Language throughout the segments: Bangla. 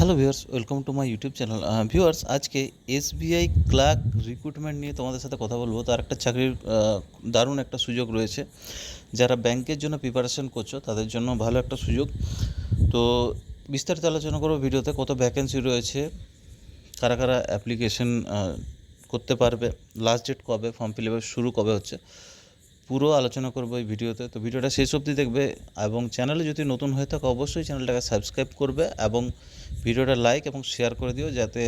Hello viewers, welcome to my YouTube channel. Viewers, আজকে এসবিআই ক্লার্ক রিক্রুটমেন্ট নিয়ে তোমাদের সাথে কথা বলবো। তার একটা চাকরির দারুণ একটা সুযোগ রয়েছে। যারা ব্যাংকের জন্য প্রিপারেশন করছো তাদের জন্য ভালো একটা সুযোগ। তো বিস্তারিত আলোচনা করবো ভিডিওতে, কত ভ্যাকেন্সি রয়েছে, কারা কারা অ্যাপ্লিকেশন করতে পারবে, লাস্ট ডেট কবে, ফর্ম ফিল আপের শুরু কবে হচ্ছে, পুরো আলোচনা করবো এই ভিডিওতে। তো ভিডিওটা শেষ অবধি দেখবে এবং চ্যানেলে যদি নতুন হয়ে থাকে অবশ্যই চ্যানেলটাকে সাবস্ক্রাইব করবে এবং ভিডিওটা লাইক এবং শেয়ার করে দিও যাতে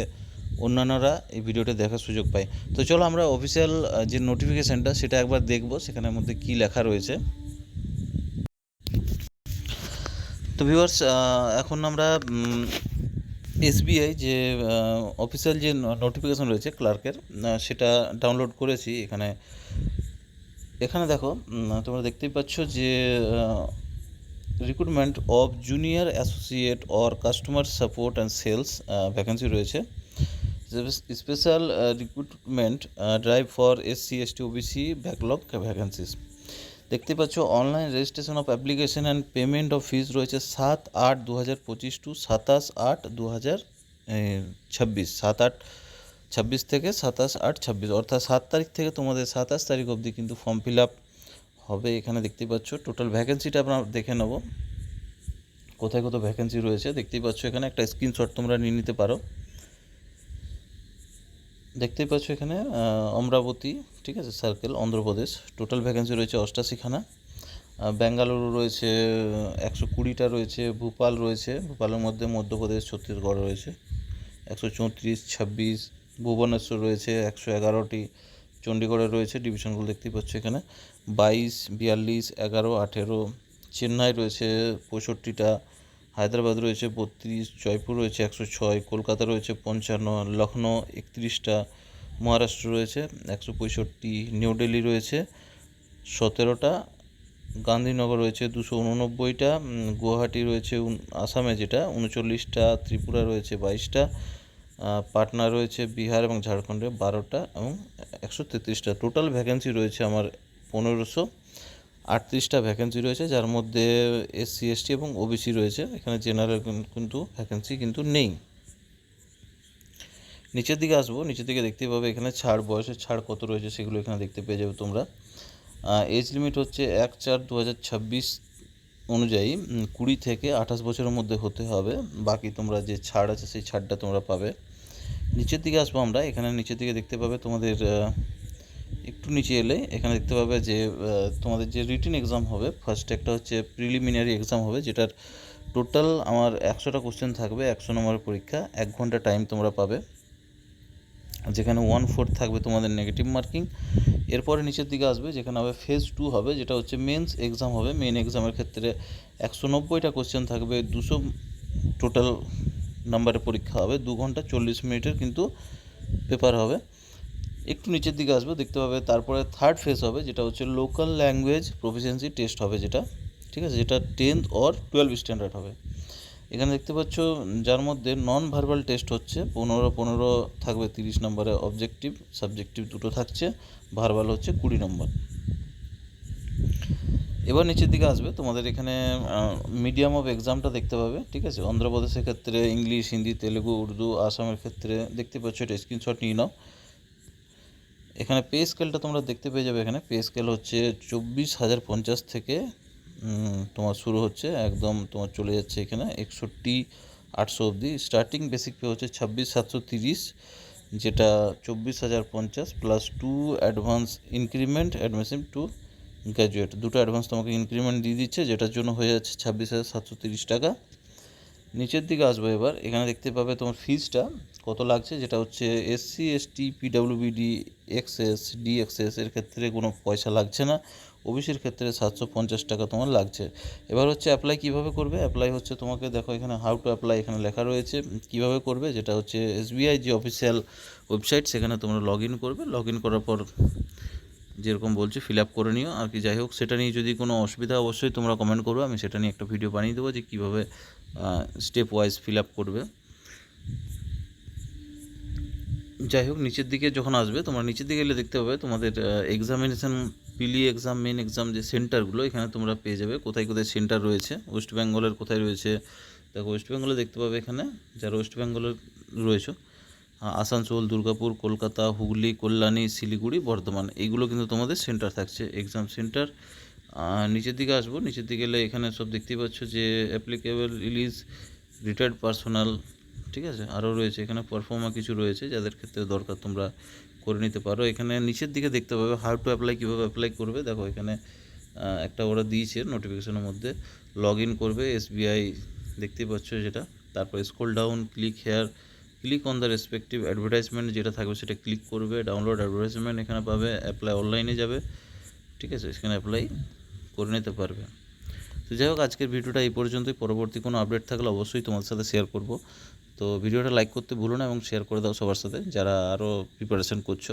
অন্যান্যরা এই ভিডিওটা দেখার সুযোগ পায়। তো চলো আমরা অফিসিয়াল যে নোটিফিকেশানটা সেটা একবার দেখবো, সেখানের মধ্যে কী লেখা রয়েছে। তো ভিউয়ার্স, এখন আমরা এসবিআই যে অফিসিয়াল যে নোটিফিকেশান রয়েছে ক্লার্কের, সেটা ডাউনলোড করেছি। এখানে দেখো, তোমরা দেখতেই পাচ্ছ যে recruitment of junior associate or customer support and sales vacancy রয়েছে। Special recruitment drive for SC ST OBC backlog vacancies. দেখতে পাচ্ছ online registration of application and payment of fees রয়েছে 7/8/2025 টু 27/8/2026। 7/8/26 থেকে 27/8/26, অর্থাৎ 7 তারিখ থেকে তোমাদের 27 তারিখ অবধি কিন্তু ফর্ম ফিল আপ হবে। এখানে দেখতেই পাচ্ছ টোটাল ভ্যাকেন্সিটা আমরা দেখে নেব, কোথায় কত ভ্যাকেন্সি রয়েছে। দেখতেই পাচ্ছ এখানে একটা স্ক্রিনশট তোমরা নিয়ে নিতে পারো। দেখতেই পাচ্ছ এখানে অমরাবতী, ঠিক আছে, সার্কেল, অন্ধ্রপ্রদেশ। টোটাল ভ্যাকেন্সি রয়েছে 88খানা। বেঙ্গালুরু রয়েছে 120টা রয়েছে। ভোপাল রয়েছে, ভোপালের মধ্যে মধ্যপ্রদেশ, ছত্তিশগড় রয়েছে 134, 26। ভুবনেশ্বর রয়েছে 111টি। চণ্ডীগড়ে রয়েছে ডিভিশনগুলো দেখতেই পাচ্ছ এখানে 22, 42, 11, 18। চেন্নাই রয়েছে 65টা। হায়দ্রাবাদ রয়েছে 32, জয়পুর রয়েছে 106, কলকাতা রয়েছে 55, লখনৌ 31টা, মহারাষ্ট্র রয়েছে 165, নিউ দিল্লি রয়েছে 17টা, গান্ধীনগর রয়েছে 289টা, গুয়াহাটি রয়েছে আসামে যেটা 39টা, ত্রিপুরা রয়েছে 22টা, পাটনা রয়েছে বিহার এবং ঝাড়খণ্ডে 12টা এবং 133টা। টোটাল ভ্যাকেন্সি রয়েছে আমার 1538টা ভ্যাকেন্সি রয়েছে, যার মধ্যে এসসি এসটি এবং ওবিসি রয়েছে। এখানে জেনারেল কিন্তু ভ্যাকেন্সি কিন্তু নেই। নিচের দিকে আসবো, নিচের দিকে দেখতে পাবে এখানে ছাড়, বয়সের ছাড় কত রয়েছে সেগুলো এখানে দেখতে পেয়ে যাবে তোমরা। এজ লিমিট হচ্ছে 1/4/2026 অনুযায়ী 20 থেকে 28 বছরের মধ্যে হতে হবে। বাকি তোমরা যে ছাড় আছে সেই ছাড়টা তোমরা পাবে। নিচের দিকে আসবো আমরা, এখানে নিচের দিকে দেখতে পাবে তোমাদের একটু নিচে এলে এখানে দেখতে পাবে যে তোমাদের যে রিটেন এক্সাম হবে, ফার্স্ট একটা হচ্ছে প্রিলিমিনারি এক্সাম হবে, যেটার টোটাল আমার 100টা কোশ্চেন থাকবে, 100 নম্বরের পরীক্ষা, 1 ঘন্টা টাইম তোমরা পাবে, যেখানে 1/4 থাকবে তোমাদের নেগেটিভ মার্কিং। এরপরে নিচের দিকে আসবে যেখানে হবে ফেজ 2 হবে, যেটা হচ্ছে মেন্স এক্সাম হবে। মেন এক্সামের ক্ষেত্রে 190টা কোশ্চেন থাকবে, 200 টোটাল নাম্বারের পরীক্ষা হবে, 2 ঘন্টা 40 মিনিটের কিন্তু পেপার হবে। একটু নিচের দিকে আসবে, দেখতে পাবে তারপরে থার্ড ফেজ হবে, যেটা হচ্ছে লোকাল ল্যাঙ্গুয়েজ প্রফিসিয়েন্সি টেস্ট হবে, যেটা ঠিক আছে, যেটা 10th or 12 স্ট্যান্ডার্ড হবে। এখানে দেখতে পাচ্ছ যার মধ্যে নন ভার্বাল টেস্ট হচ্ছে 15 থাকবে 30 নম্বরে, অবজেক্টিভ সাবজেক্টিভ দুটো থাকছে, ভার্বাল হচ্ছে 20 নম্বর। এবার নিচের দিকে আসবে তোমাদের এখানে মিডিয়াম অফ এক্সামটা দেখতে পাবে, ঠিক আছে। অন্ধ্রপ্রদেশের ক্ষেত্রে ইংলিশ, হিন্দি, তেলেগু, উর্দু। আসামের ক্ষেত্রে দেখতে পাচ্ছ, এটা স্ক্রিনশট নিয়ে নাও। এখানে পে স্কেলটা তোমরা দেখতে পেয়ে যাবে। এখানে পে স্কেল হচ্ছে 24,050 থেকে তোমার শুরু হচ্ছে, একদম তোমার চলে যাচ্ছে এখানে 61,800 অবধি। স্টার্টিং বেসিক পে হচ্ছে 26,730, যেটা 24,050 plus 2 advance increment admission to graduate. দুটো অ্যাডভান্স তোমাকে ইনক্রিমেন্ট দিয়ে দিচ্ছে, যেটার জন্য হয়ে যাচ্ছে 26,730 টাকা। নিচের দিকে আসবো এবার, এখানে দেখতে পাবে তোমার ফিজটা কত লাগছে, যেটা হচ্ছে এসসি এসটি পিডাব্লিউবিডি এক্সএস ডিএক্সএস এর ক্ষেত্রে কোনো পয়সা লাগছে না, ওবিসির ক্ষেত্রে 750 টাকা তোমার লাগছে। এবার হচ্ছে অ্যাপ্লাই কিভাবে করবে। অ্যাপ্লাই হচ্ছে তোমাকে দেখো এখানে হাউ টু অ্যাপ্লাই এখানে লেখা রয়েছে কিভাবে করবে, যেটা হচ্ছে এসবিআই যে অফিসিয়াল ওয়েবসাইট, সেখানে তোমরা লগ ইন করবে। লগ ইন করার পর যেরকম বলছি ফিল আপ করে নিও আর কি। যাই হোক, সেটা নিয়ে যদি কোনো অসুবিধা অবশ্যই তোমরা কমেন্ট করবে, আমি সেটা নিয়ে একটা ভিডিও বানিয়ে দেবো যে কীভাবে স্টেপ ওয়াইজ ফিল আপ করবে। যাই হোক, নিচের দিকে যখন আসবে তোমরা নিচের দিকে এলে দেখতে পাবে তোমাদের এক্সামিনেশান, পিলি এক্সাম, মেন এক্সাম যে সেন্টারগুলো এখানে তোমরা পেয়ে যাবে, কোথায় কোথায় সেন্টার রয়েছে। ওয়েস্ট বেঙ্গলের কোথায় রয়েছে, দেখো ওয়েস্ট বেঙ্গলে দেখতে পাবে এখানে যারা ওয়েস্ট বেঙ্গলে রয়েছে, আসানসোল, দুর্গাপুর, কলকাতা, হুগলি, কল্যাণী, শিলিগুড়ি, বর্ধমান, এইগুলো কিন্তু তোমাদের সেন্টার থাকছে, এক্সাম সেন্টার। নিচের দিকে আসবো, নিচের দিকে এলে এখানে সব দেখতেই পাচ্ছ যে অ্যাপ্লিকেবল রিলিজ, রিটায়ার্ড পার্সোনাল, ঠিক আছে, আরও রয়েছে এখানে পারফর্মা কিছু রয়েছে যাদের ক্ষেত্রে দরকার তোমরা করে নিতে পারো। এখানে নিচের দিকে দেখতে পাবে হাউ টু অ্যাপ্লাই, কীভাবে অ্যাপ্লাই করবে। দেখো এখানে একটা ওরা দিয়েছে নোটিফিকেশনের মধ্যে, লগ ইন করবে এসবিআই, দেখতেই পাচ্ছ যেটা। তারপর scroll down, click here, click on the respective advertisement, যেটা থাকবে সেটা ক্লিক করবে, ডাউনলোড অ্যাডভার্টাইজমেন্ট এখানে পাবে, অ্যাপ্লাই অনলাইনে যাবে, ঠিক আছে, এখানে অ্যাপ্লাই করে নিতে পারবে। তো যাই হোক, আজকের ভিডিওটা এই পর্যন্তই। পরবর্তী কোনো আপডেট থাকলে অবশ্যই তোমাদের সাথে শেয়ার করব। তো ভিডিওটা লাইক করতে ভুলো না এবং শেয়ার করে দাও সবার সাথে যারা আরও প্রিপারেশন করছো।